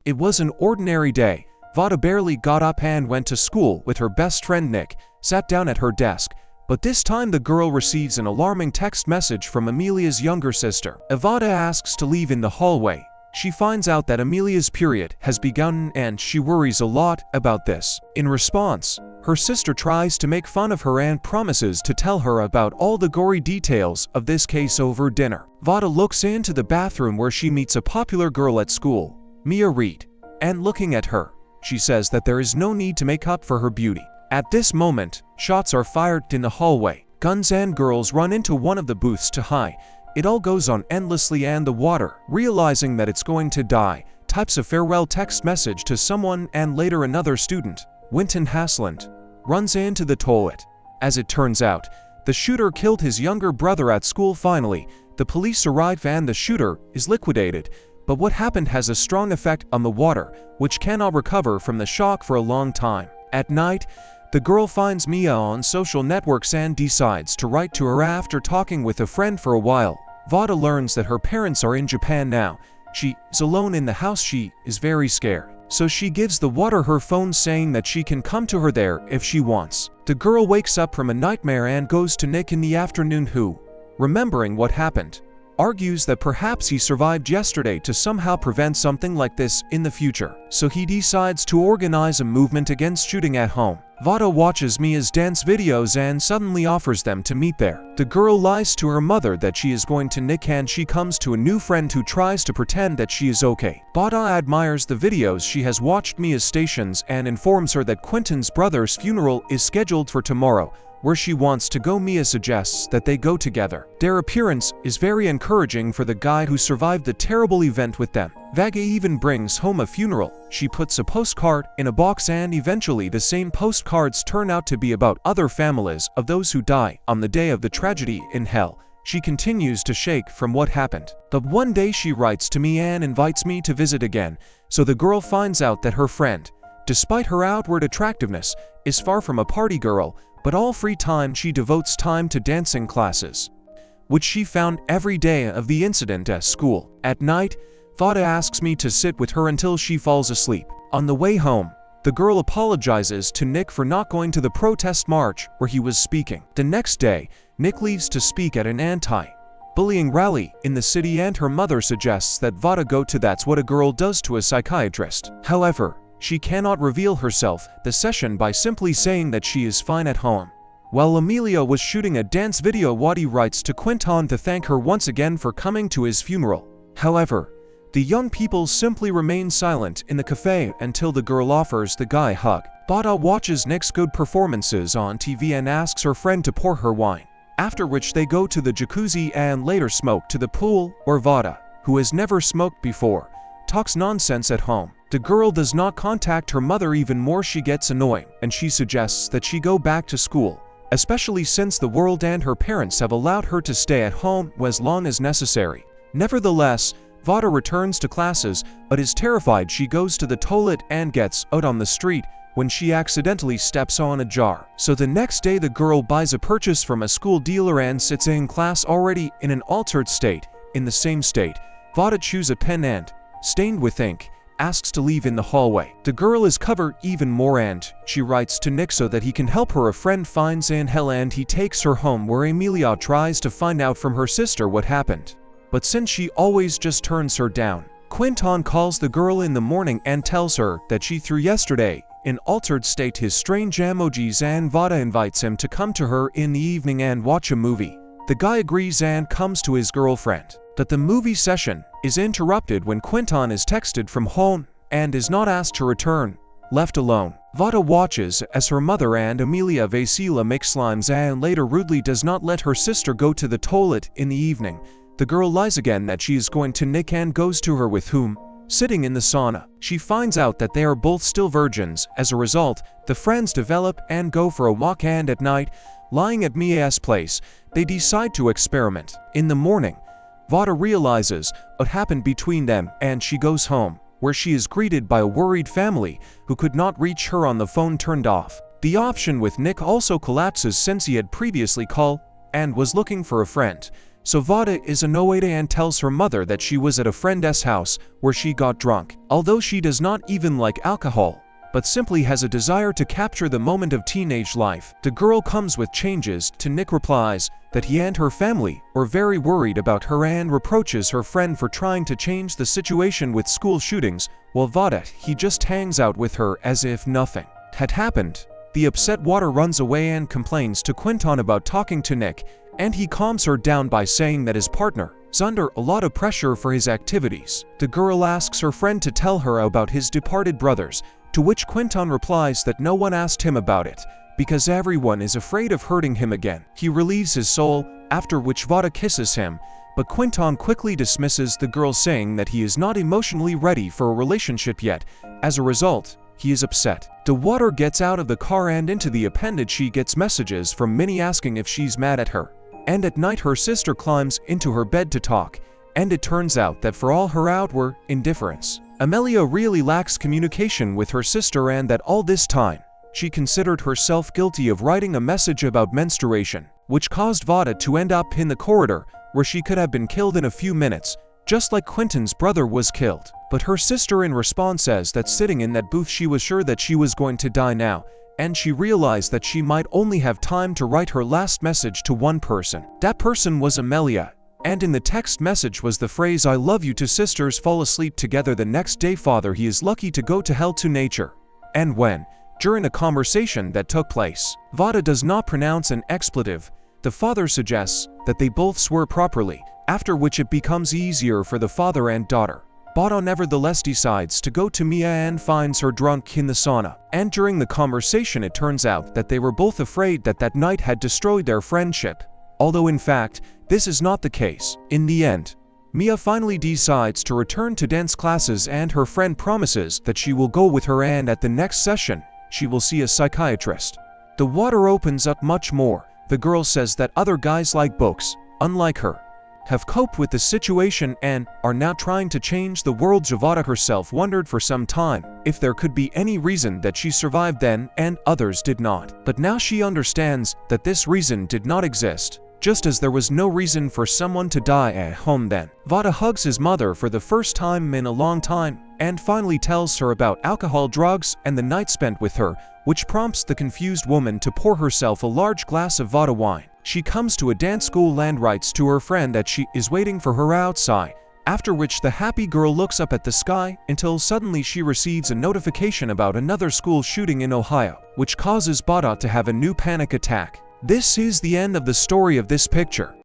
It was an ordinary day. Vada barely got up and went to school with her best friend Nick, sat down at her desk. But this time the girl receives an alarming text message from Amelia's younger sister. Vada asks to leave in the hallway. She finds out that Amelia's period has begun and she worries a lot about this. In response, her sister tries to make fun of her and promises to tell her about all the gory details of this case over dinner. Vada looks into the bathroom where she meets a popular girl at school, Mia Reed, and looking at her, she says that there is no need to make up for her beauty. At this moment, shots are fired in the hallway. Guns and girls run into one of the booths to hide. It all goes on endlessly and the water, realizing that it's going to die, types a farewell text message to someone and later another student, Winton Hasland, runs into the toilet. As it turns out, the shooter killed his younger brother at school. Finally, the police arrive and the shooter is liquidated, but what happened has a strong effect on the water, which cannot recover from the shock for a long time. At night, the girl finds Mia on social networks and decides to write to her after talking with a friend for a while. Vada learns that her parents are in Japan now. She is alone in the house. She is very scared. So she gives the water her phone saying that she can come to her there if she wants. The girl wakes up from a nightmare and goes to Nick in the afternoon who, remembering what happened, argues that perhaps he survived yesterday to somehow prevent something like this in the future. So he decides to organize a movement against shooting at home. Vada watches Mia's dance videos and suddenly offers them to meet there. The girl lies to her mother that she is going to Nick and she comes to a new friend who tries to pretend that she is okay. Vada admires the videos she has watched Mia's stations and informs her that Quentin's brother's funeral is scheduled for tomorrow, where she wants to go. Mia suggests that they go together. Their appearance is very encouraging for the guy who survived the terrible event with them. Vaga even brings home a funeral. She puts a postcard in a box and eventually the same postcards turn out to be about other families of those who die on the day of the tragedy in hell. She continues to shake from what happened. But one day she writes to me and invites me to visit again, so the girl finds out that her friend, despite her outward attractiveness, is far from a party girl, but all free time she devotes time to dancing classes, which she found every day of the incident at school. At night, Vada asks me to sit with her until she falls asleep. On the way home, the girl apologizes to Nick for not going to the protest march where he was speaking. The next day, Nick leaves to speak at an anti-bullying rally in the city and her mother suggests that Vada go to That's What a Girl Does to a psychiatrist. However, she cannot reveal herself the session by simply saying that she is fine at home. While Amelia was shooting a dance video, Wadi writes to Quentin to thank her once again for coming to his funeral. However, the young people simply remain silent in the cafe until the girl offers the guy a hug. Vada watches Nick's good performances on TV and asks her friend to pour her wine, after which they go to the jacuzzi and later smoke to the pool, where Vada, who has never smoked before, talks nonsense at home. The girl does not contact her mother. Even more she gets annoying, and she suggests that she go back to school, especially since the world and her parents have allowed her to stay at home as long as necessary. Nevertheless, Vada returns to classes, but is terrified. She goes to the toilet and gets out on the street when she accidentally steps on a jar. So the next day the girl buys a purchase from a school dealer and sits in class already in an altered state. In the same state, Vada chews a pen and, stained with ink, asks to leave in the hallway. The girl is covered even more and she writes to Nick so that he can help her. A friend finds Angel and he takes her home, where Amelia tries to find out from her sister what happened. But since she always just turns her down, Quentin calls the girl in the morning and tells her that she threw yesterday in altered state his strange emojis, and Vada invites him to come to her in the evening and watch a movie. The guy agrees and comes to his girlfriend. But the movie session is interrupted when Quentin is texted from home and is not asked to return. Left alone, Vada watches as her mother and Amelia Vasila make slimes and later rudely does not let her sister go to the toilet in the evening. The girl lies again that she is going to Nick and goes to her, with whom, sitting in the sauna. She finds out that they are both still virgins. As a result, the friends develop and go for a walk, and at night, lying at Mia's place, they decide to experiment. In the morning, Vada realizes what happened between them and she goes home, where she is greeted by a worried family who could not reach her on the phone turned off. The option with Nick also collapses since he had previously called and was looking for a friend. so Vada is annoyed and tells her mother that she was at a friend's house where she got drunk. Although she does not even like alcohol, but simply has a desire to capture the moment of teenage life, the girl comes with changes to Nick replies that he and her family are very worried about her and reproaches her friend for trying to change the situation with school shootings, while Vada, he just hangs out with her as if nothing had happened. The upset Vada runs away and complains to Quinton about talking to Nick, and he calms her down by saying that his partner is under a lot of pressure for his activities. The girl asks her friend to tell her about his departed brothers, to which Quinton replies that no one asked him about it, because everyone is afraid of hurting him again. He relieves his soul, after which Vada kisses him, but Quinton quickly dismisses the girl, saying that he is not emotionally ready for a relationship yet. As a result, he is upset. The Vada gets out of the car and into the appendage she gets messages from Minnie asking if she's mad at her. And at night her sister climbs into her bed to talk, and it turns out that for all her outward indifference, Amelia really lacks communication with her sister, and that all this time, she considered herself guilty of writing a message about menstruation, which caused Vada to end up in the corridor, where she could have been killed in a few minutes, just like Quinton's brother was killed. But her sister in response says that sitting in that booth she was sure that she was going to die now, and she realized that she might only have time to write her last message to one person. That person was Amelia, and in the text message was the phrase "I love you" to sisters fall asleep together the next day. Father, he is lucky to go to hell to nature. And when, during a conversation that took place, Vada does not pronounce an expletive, the father suggests that they both swear properly, after which it becomes easier for the father and daughter. Vada nevertheless decides to go to Mia and finds her drunk in the sauna. And during the conversation it turns out that they were both afraid that that night had destroyed their friendship, although in fact, this is not the case. In the end, Mia finally decides to return to dance classes, and her friend promises that she will go with her, and at the next session, she will see a psychiatrist. The water opens up much more. The girl says that other guys like books, unlike her, have coped with the situation and are now trying to change the world. Vada herself wondered for some time if there could be any reason that she survived then and others did not. But now she understands that this reason did not exist, just as there was no reason for someone to die at home then. Vada hugs his mother for the first time in a long time, and finally tells her about alcohol, drugs, and the night spent with her, which prompts the confused woman to pour herself a large glass of Vada wine. She comes to a dance school and writes to her friend that she is waiting for her outside, after which the happy girl looks up at the sky until suddenly she receives a notification about another school shooting in Ohio, which causes Vada to have a new panic attack. This is the end of the story of this picture.